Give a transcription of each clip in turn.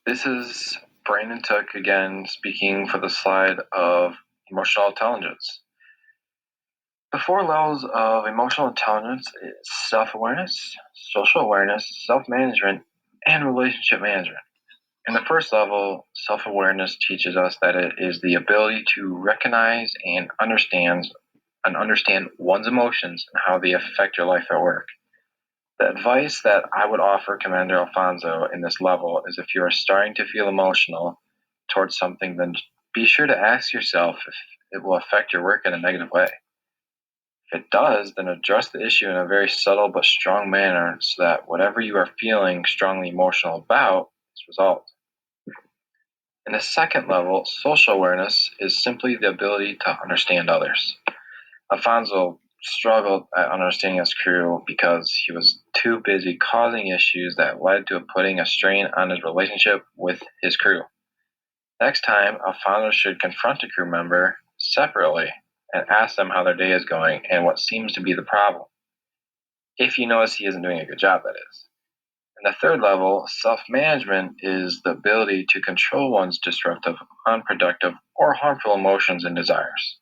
This is Brandon Took again speaking for the slide of emotional intelligence. The four levels of emotional intelligence is self-awareness, social awareness, self-management, and relationship management. In the first level, self-awareness teaches us that it is the ability to recognize and understand one's emotions and how they affect your life at work. The advice that I would offer Commander Alfonso in this level is if you are starting to feel emotional towards something, then be sure to ask yourself if it will affect your work in a negative way. If it does, then address the issue in a very subtle but strong manner so that whatever you are feeling strongly emotional about is resolved. In the second level, social awareness is simply the ability to understand others. Alfonso struggled at understanding his crew because he was too busy causing issues that led to putting a strain on his relationship with his crew. Next time, Alfonso should confront a crew member separately and ask them how their day is going and what seems to be the problem. If you notice he isn't doing a good job, that is. In the third level, self-management is the ability to control one's disruptive, unproductive, or harmful emotions and desires.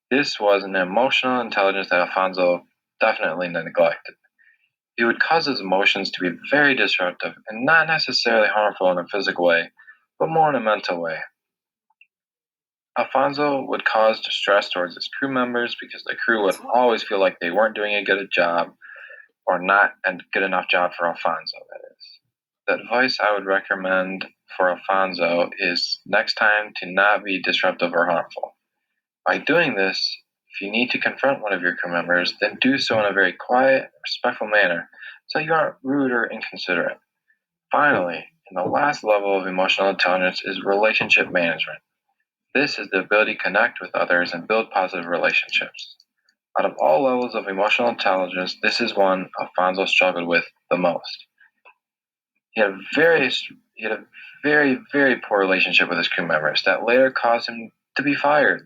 This was an emotional intelligence that Alfonso definitely neglected. He would cause his emotions to be very disruptive and not necessarily harmful in a physical way, but more in a mental way. Alfonso would cause distress towards his crew members because the crew would always feel like they weren't doing a good job or not a good enough job for Alfonso, that is. The advice I would recommend for Alfonso is next time to not be disruptive or harmful. By doing this, if you need to confront one of your crew members, then do so in a very quiet, respectful manner so you aren't rude or inconsiderate. Finally, in the last level of emotional intelligence is relationship management. This is the ability to connect with others and build positive relationships. Out of all levels of emotional intelligence, this is one Alfonso struggled with the most. He had a very, very poor relationship with his crew members that later caused him to be fired.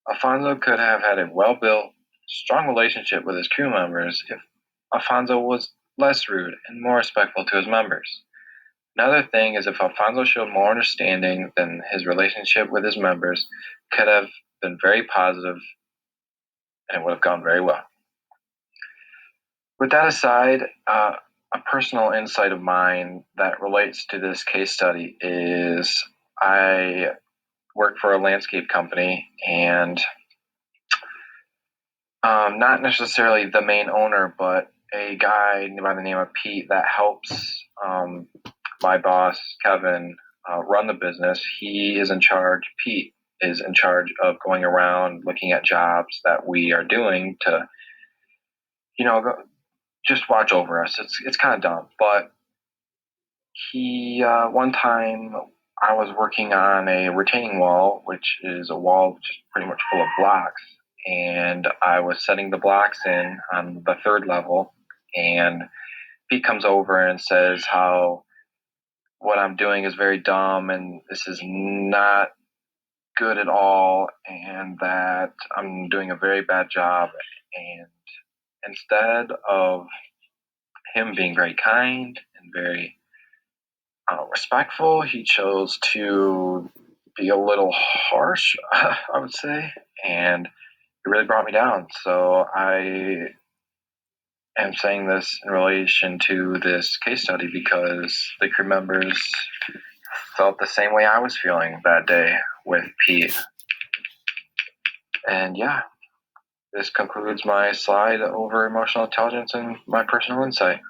Alfonso could have had a well-built, strong relationship with his crew members if Alfonso was less rude and more respectful to his members. Another thing is if Alfonso showed more understanding, then his relationship with his members could have been very positive and it would have gone very well. With that aside, a personal insight of mine that relates to this case study is I work for a landscape company and not necessarily the main owner, but a guy by the name of Pete that helps my boss, Kevin, run the business. He is in charge. Pete is in charge of going around looking at jobs that we are doing to, just watch over us. It's kind of dumb, but he one time I was working on a retaining wall, which is a wall just pretty much full of blocks, and I was setting the blocks in on the third level, and Pete comes over and says how what I'm doing is very dumb and this is not good at all, and that I'm doing a very bad job. And instead of him being very kind and very respectful, he chose to be a little harsh, I would say, and it really brought me down. So I am saying this in relation to this case study because the crew members felt the same way I was feeling that day with Pete. And yeah, this concludes my slide over emotional intelligence and my personal insight.